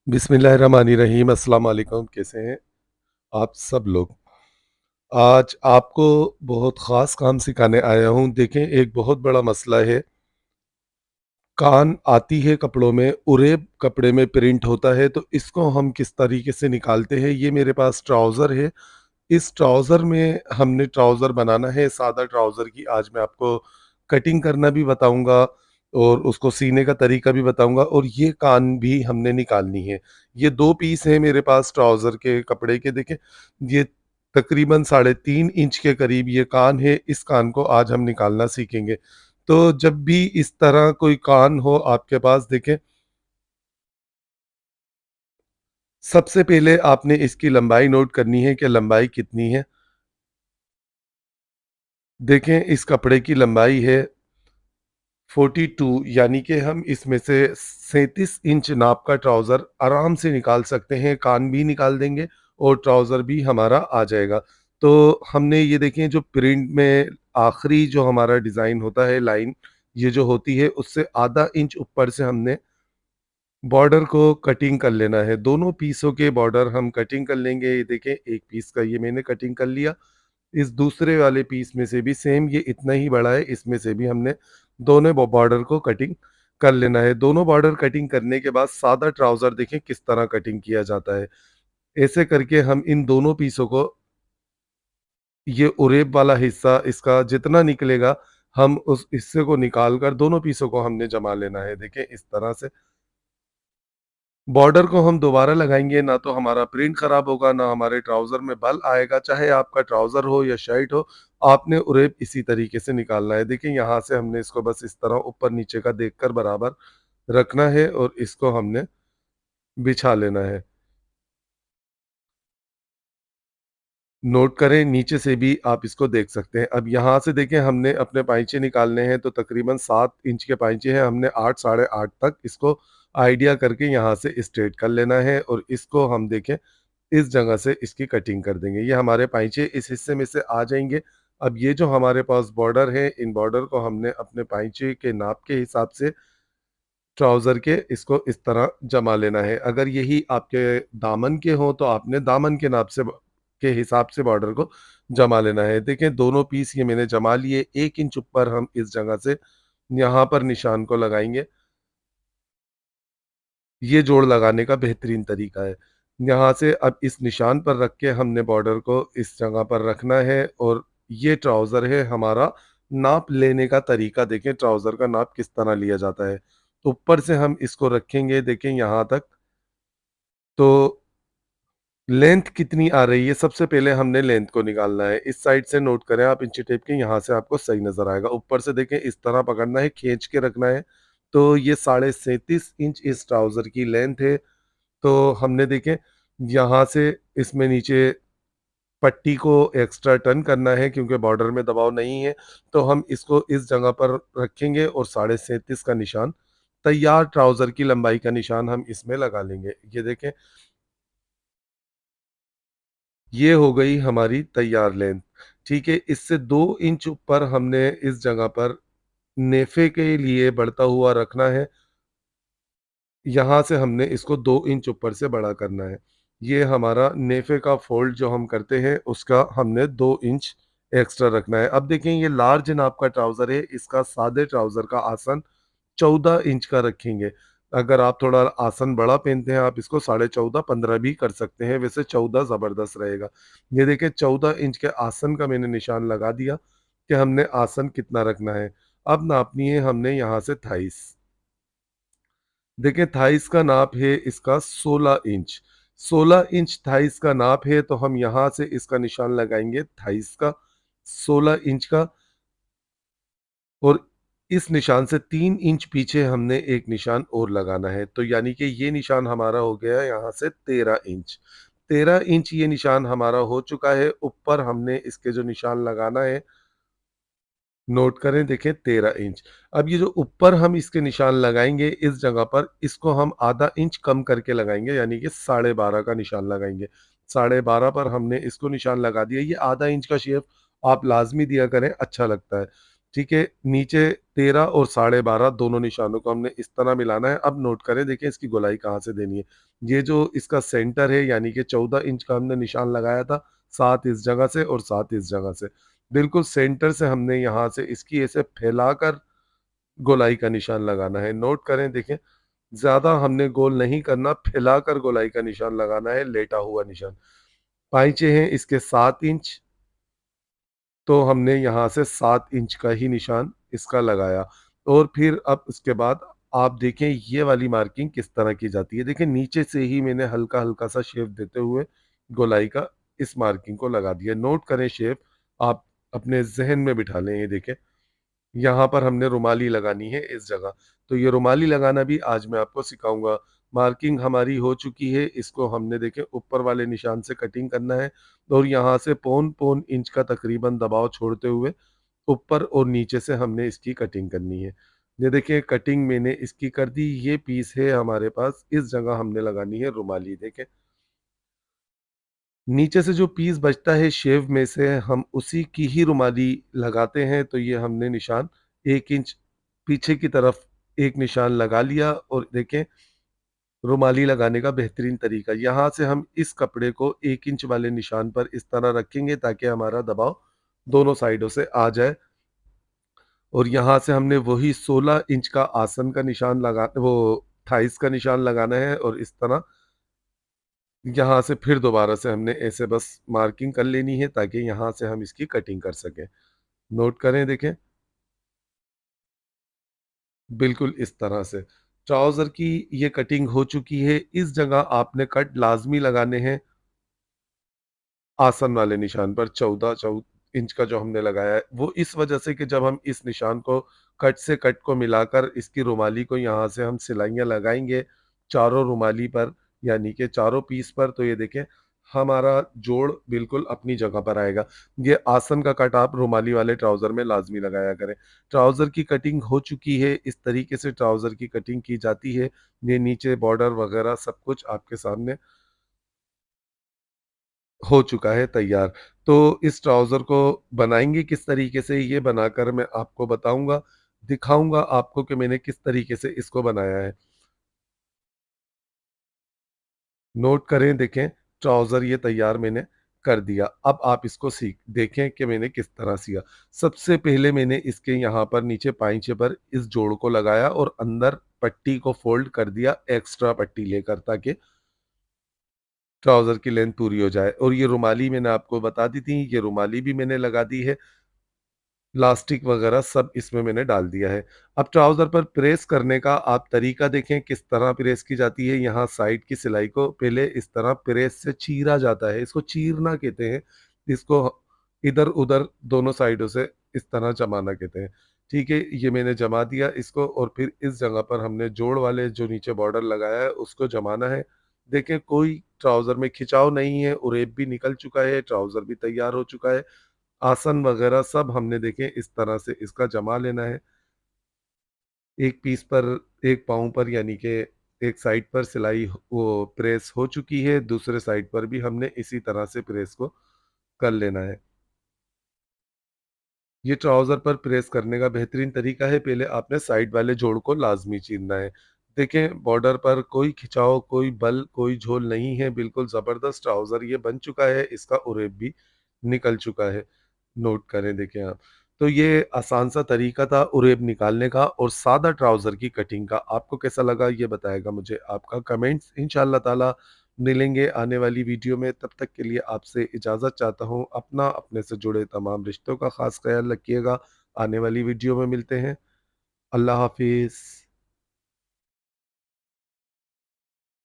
बिस्मिल्लाहिर्रहमानिर्रहीम अस्सलाम वालेकुम। कैसे हैं आप सब लोग? आज आपको बहुत ख़ास काम सिखाने आया हूँ। देखें, एक बहुत बड़ा मसला है। कान आती है कपड़ों में, उरेब कपड़े में प्रिंट होता है, तो इसको हम किस तरीके से निकालते हैं। ये मेरे पास ट्राउज़र है। इस ट्राउज़र में हमने ट्राउज़र बनाना है, सादा ट्राउज़र की आज मैं आपको कटिंग करना भी बताऊँगा और उसको सीने का तरीका भी बताऊँगा, और ये कान भी हमने निकालनी है। ये 2 पीस हैं मेरे पास ट्राउज़र के कपड़े के। देखें, ये तकरीबन साढ़े 3 इंच के करीब ये कान है। इस कान को आज हम निकालना सीखेंगे। तो जब भी इस तरह कोई कान हो आपके पास, देखें, सबसे पहले आपने इसकी लंबाई नोट करनी है कि लंबाई कितनी है। देखें, इस कपड़े की लंबाई है 42, यानी कि हम इसमें से 37 इंच नाप का ट्राउज़र आराम से निकाल सकते हैं। कान भी निकाल देंगे और ट्राउज़र भी हमारा आ जाएगा। तो हमने ये देखें, जो प्रिंट में आखिरी जो हमारा डिज़ाइन होता है, लाइन ये जो होती है, उससे आधा इंच ऊपर से हमने बॉर्डर को कटिंग कर लेना है। दोनों पीसों के बॉर्डर हम कटिंग कर लेंगे। ये देखें, एक पीस का ये मैंने कटिंग कर लिया। इस दूसरे वाले पीस में से भी सेम ये इतना ही बड़ा है, इसमें से भी हमने दोनों बॉर्डर को कटिंग कर लेना है। दोनों बॉर्डर कटिंग करने के बाद सादा ट्राउज़र देखें किस तरह कटिंग किया जाता है। ऐसे करके हम इन दोनों पीसों को, ये उरेब वाला हिस्सा इसका जितना निकलेगा, हम उस हिस्से को निकाल कर दोनों पीसों को हमने जमा लेना है। देखें, इस तरह से बॉर्डर को हम दोबारा लगाएँगे, ना तो हमारा प्रिंट खराब होगा, ना हमारे ट्राउज़र में बल आएगा। चाहे आपका ट्राउज़र हो या शर्ट हो, आपने उरेब इसी तरीके से निकालना है। देखिए, यहाँ से हमने इसको बस इस तरह ऊपर-नीचे का देखकर बराबर रखना है और इसको हमने बिछा लेना है। नोट करें, नीचे से भी आप इसको देख सकते हैं। अब यहाँ से देखें, हमने अपने पाइंचे निकालने हैं, तो तकरीबन 7 इंच के पाइंचे हैं। हमने 8 साढ़े 8 तक इसको आइडिया करके यहाँ से स्ट्रेट कर लेना है और इसको हम देखें, इस जगह से इसकी कटिंग कर देंगे। ये हमारे पाइंचे इस हिस्से में से आ जाएँगे। अब ये जो हमारे पास बॉर्डर है, इन बॉर्डर को हमने अपने पाइंचे के नाप के हिसाब से ट्राउज़र के इसको इस तरह जमा लेना है। अगर यही आपके दामन के हों, तो आपने दामन के नाप से के हिसाब से बॉर्डर को जमा लेना है। देखें, दोनों पीस ये मैंने जमा लिए। 1 इंच ऊपर हम इस जगह से यहाँ पर निशान को लगाएँगे। ये जोड़ लगाने का बेहतरीन तरीका है। यहाँ से अब इस निशान पर रख के हमने बॉर्डर को इस जगह पर रखना है और ये ट्राउज़र है हमारा। नाप लेने का तरीका देखें, ट्राउज़र का नाप किस तरह लिया जाता है। तो ऊपर से हम इसको रखेंगे, देखें यहाँ तक। तो लेंथ कितनी आ रही है, सबसे पहले हमने लेंथ को निकालना है। इस साइड से नोट करें आप इंची टेप के, यहाँ से आपको सही नज़र आएगा। ऊपर से देखें, इस तरह पकड़ना है, खींच के रखना है। तो ये साढ़े 37 इंच इस ट्राउज़र की लेंथ है। तो हमने देखें, यहाँ से इसमें नीचे पट्टी को एक्स्ट्रा टर्न करना है क्योंकि बॉर्डर में दबाव नहीं है। तो हम इसको इस जगह पर रखेंगे और साढ़े 37 का निशान, तैयार ट्राउज़र की लंबाई का निशान हम इसमें लगा लेंगे। ये देखें, ये हो गई हमारी तैयार लेंथ। ठीक है, इससे 2 इंच ऊपर हमने इस जगह पर नेफे के लिए बढ़ता हुआ रखना है। यहाँ से हमने इसको 2 इंच ऊपर से बड़ा करना है। ये हमारा नेफे का फ़ोल्ड जो हम करते हैं, उसका हमने 2 इंच एक्स्ट्रा रखना है। अब देखें, ये लार्ज नाप का ट्राउज़र है, इसका सादे ट्राउज़र का आसन 14 इंच का रखेंगे। अगर आप थोड़ा आसन बड़ा पहनते हैं, आप इसको साढ़े 14, 15 भी कर सकते हैं, वैसे 14 ज़बरदस्त रहेगा। ये देखिए, 14 इंच के आसन का मैंने निशान लगा दिया कि हमने आसन कितना रखना है। अब नापनी है हमने यहाँ से थाइस। देखिए, थाइस का नाप है इसका 16 इंच। 16 इंच थाइस का नाप है, तो हम यहाँ से इसका निशान लगाएँगे थाइस का 16 इंच का, और इस निशान से 3 इंच पीछे हमने एक निशान और लगाना है। तो यानी कि ये निशान हमारा हो गया यहाँ से 13 इंच। 13 इंच ये निशान हमारा हो चुका है। ऊपर हमने इसके जो निशान लगाना है, नोट करें, देखें, 13 इंच। अब ये जो ऊपर हम इसके निशान लगाएँगे, इस जगह पर इसको हम आधा इंच कम करके लगाएँगे, यानी कि साढ़े 12 का निशान लगाएँगे। साढ़े 12 पर हमने इसको निशान लगा दिया। ये आधा इंच का शेप आप लाज़मी दिया करें, अच्छा लगता है। ठीक है? नीचे 13 और साढ़े 12 दोनों निशानों को हमने इस तरह मिलाना है। अब नोट करें देखिए इसकी गोलाई कहाँ से देनी है। ये जो इसका सेंटर है यानी कि 14 इंच का हमने निशान लगाया था, 7 इस जगह से और 7 इस जगह से। बिल्कुल सेंटर से हमने यहाँ से इसकी ऐसे फैलाकर गोलाई का निशान लगाना है। नोट करें देखें, ज़्यादा हमने गोल नहीं करना, फैलाकर गोलाई का निशान लगाना है, लेटा हुआ निशान। पाइचे हैं इसके 7 इंच, तो हमने यहाँ से 7 इंच का ही निशान इसका लगाया और फिर अब उसके बाद आप देखें ये वाली मार्किंग किस तरह की जाती है। देखिए नीचे से ही मैंने हल्का-हल्का सा शेप देते हुए गोलाई का इस मार्किंग को लगा दिया। नोट करें शेप, आप अपने ज़हन में बिठा लें ये देखें। यहाँ पर हमने रुमाली लगानी है इस जगह। तो ये रुमाली लगाना भी आज मैं आपको सिखाऊँगा। मार्किंग हमारी हो चुकी है, इसको हमने देखें ऊपर वाले निशान से कटिंग करना है और यहाँ से पौन-पौन इंच का तकरीबन दबाव छोड़ते हुए ऊपर और नीचे से हमने इसकी कटिंग करनी है। ये देखिए कटिंग मैंने इसकी कर दी, ये पीस है हमारे पास, इस जगह हमने लगानी है रुमाली देखें। नीचे से जो पीस बचता है शेव में से हम उसी की ही रुमाली लगाते हैं, तो ये हमने निशान 1 इंच पीछे की तरफ एक निशान लगा लिया और देखें रुमाली लगाने का बेहतरीन तरीका, यहाँ से हम इस कपड़े को 1 इंच वाले निशान पर इस तरह रखेंगे ताकि हमारा दबाव दोनों साइडों से आ जाए और यहाँ से हमने वही 16 इंच का आसन का निशान लगा वो थाइस का निशान लगाना है और इस तरह यहाँ से फिर दोबारा से हमने ऐसे बस मार्किंग कर लेनी है ताकि यहाँ से हम इसकी कटिंग कर सकें। नोट करें देखें, बिल्कुल इस तरह से। ट्राउज़र की ये कटिंग हो चुकी है, इस जगह आपने कट लाज़मी लगाने हैं आसन वाले निशान पर 14 इंच का जो हमने लगाया है, वो इस वजह से कि जब हम इस निशान को कट से कट को मिलाकर इसकी रुमाली को यहाँ से हम सिलाइयाँ लगाएँगे, चारों रुमाली पर यानी कि चारों पीस पर, तो ये देखें हमारा जोड़ बिल्कुल अपनी जगह पर आएगा। ये आसन का कट आप रुमाली वाले ट्राउज़र में लाज़मी लगाया करें। ट्राउज़र की कटिंग हो चुकी है, इस तरीके से ट्राउज़र की कटिंग की जाती है। ये नीचे बॉर्डर वगैरह सब कुछ आपके सामने हो चुका है तैयार। तो इस ट्राउज़र को बनाएँगे किस तरीके से ये बनाकर मैं आपको बताऊँगा, दिखाऊँगा आपको कि मैंने किस तरीके से इसको बनाया है। नोट करें देखें, ट्राउज़र ये तैयार मैंने कर दिया। अब आप इसको सीख देखें कि मैंने किस तरह सिया। सबसे पहले मैंने इसके यहाँ पर नीचे पाइंचे पर इस जोड़ को लगाया और अंदर पट्टी को फ़ोल्ड कर दिया एक्स्ट्रा पट्टी लेकर ताकि ट्राउज़र की लेंथ पूरी हो जाए और ये रुमाली मैंने आपको बता दी थी, ये रुमाली भी मैंने लगा दी है। प्लास्टिक वगैरह सब इसमें मैंने डाल दिया है। अब ट्राउज़र पर प्रेस करने का आप तरीका देखें किस तरह प्रेस की जाती है। यहाँ साइड की सिलाई को पहले इस तरह प्रेस से चीरा जाता है, इसको चीरना कहते हैं। इसको इधर-उधर दोनों साइडों से इस तरह जमाना कहते हैं। ठीक है, ये मैंने जमा दिया इसको और फिर इस जगह पर हमने जोड़ वाले जो नीचे बॉर्डर लगाया है उसको जमाना है। देखें कोई ट्राउज़र में खिंचाव नहीं है, उरेब भी निकल चुका है, ट्राउज़र भी तैयार हो चुका है। आसन वगैरह सब हमने देखें इस तरह से इसका जमा लेना है। एक पीस पर एक पाँव पर यानी कि एक साइड पर सिलाई वो प्रेस हो चुकी है, दूसरे साइड पर भी हमने इसी तरह से प्रेस को कर लेना है। ये ट्राउज़र पर प्रेस करने का बेहतरीन तरीका है, पहले आपने साइड वाले जोड़ को लाज़मी चीरना है। देखें बॉर्डर पर कोई खिंचाव, कोई बल, कोई झोल नहीं है, बिल्कुल ज़बरदस्त ट्राउज़र ये बन चुका है, इसका उरेब भी निकल चुका है। नोट करें देखें आप। तो ये आसान सा तरीका था उरेब निकालने का और सादा ट्राउज़र की कटिंग का। आपको कैसा लगा ये बताएगा मुझे आपका कमेंट्स। इंशाअल्लाह ताला मिलेंगे आने वाली वीडियो में, तब तक के लिए आपसे इजाज़त चाहता हूँ। अपना, अपने से जुड़े तमाम रिश्तों का ख़ास ख़याल रखिएगा। आने वाली वीडियो में मिलते हैं। अल्लाह हाफ़िज़।